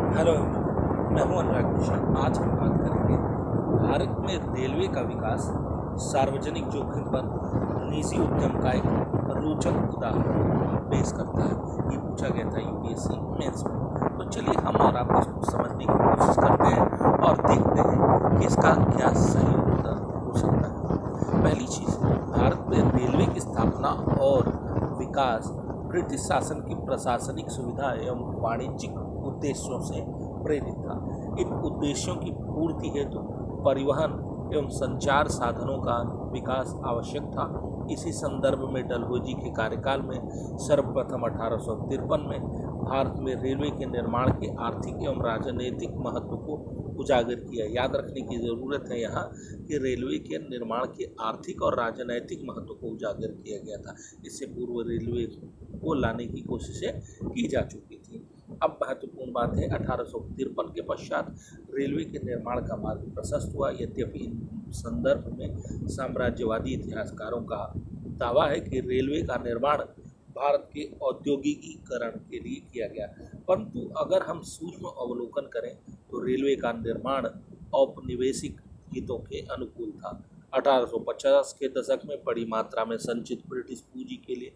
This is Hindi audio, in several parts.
हेलो, मैं हूं अनुराग किशन। आज हम बात करेंगे भारत में रेलवे का विकास सार्वजनिक जोखिम पर निजी उद्यम का एक रोचक उदाहरण पेश करता है। ये पूछा गया था यूपीएससी मेंस में। तो चलिए हम और आप इसको समझने की कोशिश करते हैं और देखते हैं कि इसका क्या सही उत्तर हो सकता है। पहली चीज़, भारत में रेलवे की स्थापना और विकास ब्रिटिश शासन की प्रशासनिक सुविधा एवं वाणिज्यिक उद्देश्यों से प्रेरित था। इन उद्देश्यों की पूर्ति हेतु परिवहन एवं संचार साधनों का विकास आवश्यक था। इसी संदर्भ में डलहौजी के कार्यकाल में सर्वप्रथम 1853 में भारत में रेलवे के निर्माण के आर्थिक एवं राजनीतिक महत्व को उजागर किया। याद रखने की ज़रूरत है यहाँ कि रेलवे के निर्माण के आर्थिक और राजनैतिक महत्व को उजागर किया गया था। इससे पूर्व रेलवे को लाने की कोशिशें की जा चुकी थी। अब महत्वपूर्ण बात है, 1853 के पश्चात रेलवे के निर्माण का मार्ग प्रशस्त हुआ। यद्यपि इन संदर्भ में साम्राज्यवादी इतिहासकारों का दावा है कि रेलवे का निर्माण भारत के औद्योगिकीकरण के लिए किया गया, परंतु अगर हम सूक्ष्म अवलोकन करें तो रेलवे का निर्माण औपनिवेशिक हितों के अनुकूल था। 1850 के दशक में बड़ी मात्रा में संचित ब्रिटिश पूंजी के लिए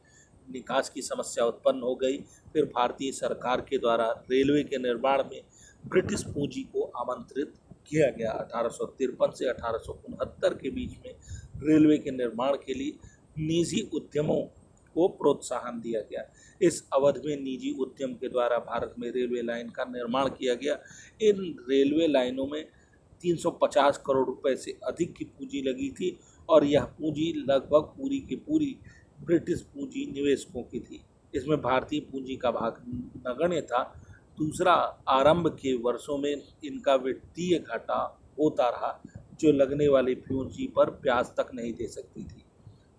निकास की समस्या उत्पन्न हो गई। फिर भारतीय सरकार के द्वारा रेलवे के निर्माण में ब्रिटिश पूंजी को आमंत्रित किया गया। 1853 से 1869 के बीच में रेलवे के निर्माण के लिए निजी उद्यमों को प्रोत्साहन दिया गया। इस अवधि में निजी उद्यम के द्वारा भारत में रेलवे लाइन का निर्माण किया गया। इन रेलवे लाइनों में 350 करोड़ रुपए से अधिक की पूंजी लगी थी और यह पूंजी लगभग पूरी की पूरी ब्रिटिश पूंजी निवेशकों की थी। इसमें भारतीय पूंजी का भाग नगण्य था। दूसरा, आरंभ के वर्षों में इनका वित्तीय घाटा होता रहा, जो लगने वाली पूंजी पर ब्याज तक नहीं दे सकती थी।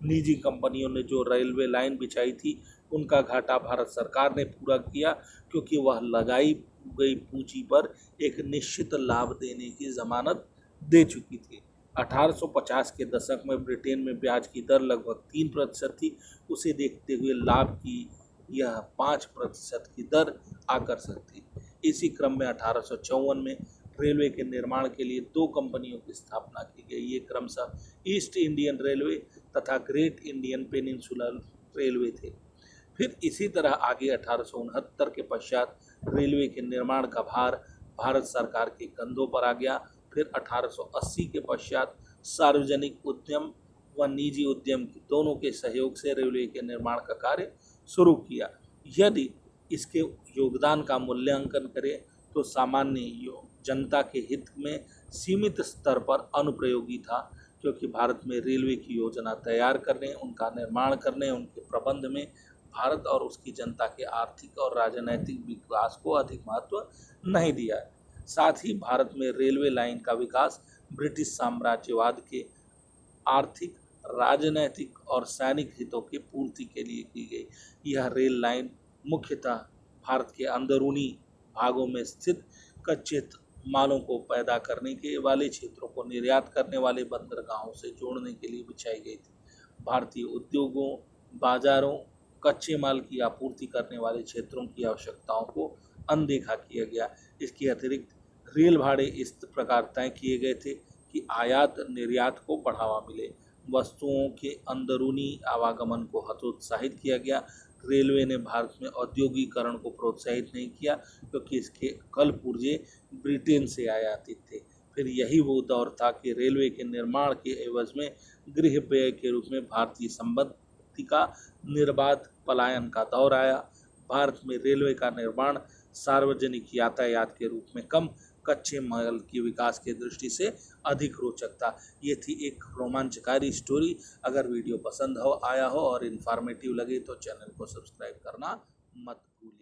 निजी कंपनियों ने जो रेलवे लाइन बिछाई थी उनका घाटा भारत सरकार ने पूरा किया, क्योंकि वह लगाई गई पूंजी पर एक निश्चित लाभ देने की जमानत दे चुकी थी। 1850 के दशक में ब्रिटेन में ब्याज की दर लगभग 3% थी। उसे देखते हुए लाभ की यह 5% की दर आकर्षक थी। इसी क्रम में 1854 में रेलवे के निर्माण के लिए दो कंपनियों की स्थापना की गई। ये क्रमशः ईस्ट इंडियन रेलवे तथा ग्रेट इंडियन पेनिनसुलर रेलवे थे। फिर इसी तरह आगे 1869 के पश्चात रेलवे के निर्माण का भार भारत सरकार के कंधों पर आ गया। फिर 1880 के पश्चात सार्वजनिक उद्यम व निजी उद्यम दोनों के सहयोग से रेलवे के निर्माण का कार्य शुरू किया। यदि इसके योगदान का मूल्यांकन करें तो सामान्य जनता के हित में सीमित स्तर पर अनुप्रयोगी था, क्योंकि भारत में रेलवे की योजना तैयार करने, उनका निर्माण करने, उनके प्रबंध में भारत और उसकी जनता के आर्थिक और राजनैतिक विकास को अधिक महत्व नहीं दिया। साथ ही भारत में रेलवे लाइन का विकास ब्रिटिश साम्राज्यवाद के आर्थिक, राजनैतिक और सैनिक हितों की पूर्ति के लिए की गई। यह रेल लाइन मुख्यतः भारत के अंदरूनी भागों में स्थित कच्चे मालों को पैदा करने के वाले क्षेत्रों को निर्यात करने वाले बंदरगाहों से जोड़ने के लिए बिछाई गई थी। भारतीय उद्योगों, बाजारों, कच्चे माल की आपूर्ति करने वाले क्षेत्रों की आवश्यकताओं को अनदेखा किया गया। इसके अतिरिक्त रेल भाड़े इस प्रकार तय किए गए थे कि आयात निर्यात को बढ़ावा मिले। वस्तुओं के अंदरूनी आवागमन को हतोत्साहित किया गया। रेलवे ने भारत में औद्योगिकरण को प्रोत्साहित नहीं किया, क्योंकि इसके कल पुर्जे ब्रिटेन से आयातित थे। फिर यही वो दौर था कि रेलवे के निर्माण के एवज में गृह व्यय के रूप में भारतीय संपत्ति का निर्बाध पलायन का दौर आया। भारत में रेलवे का निर्माण सार्वजनिक यातायात के रूप में कम, कच्चे माल के विकास के दृष्टि से अधिक रोचक था। ये थी एक रोमांचकारी स्टोरी। अगर वीडियो पसंद हो आया हो और इन्फॉर्मेटिव लगे तो चैनल को सब्सक्राइब करना मत भूलिए।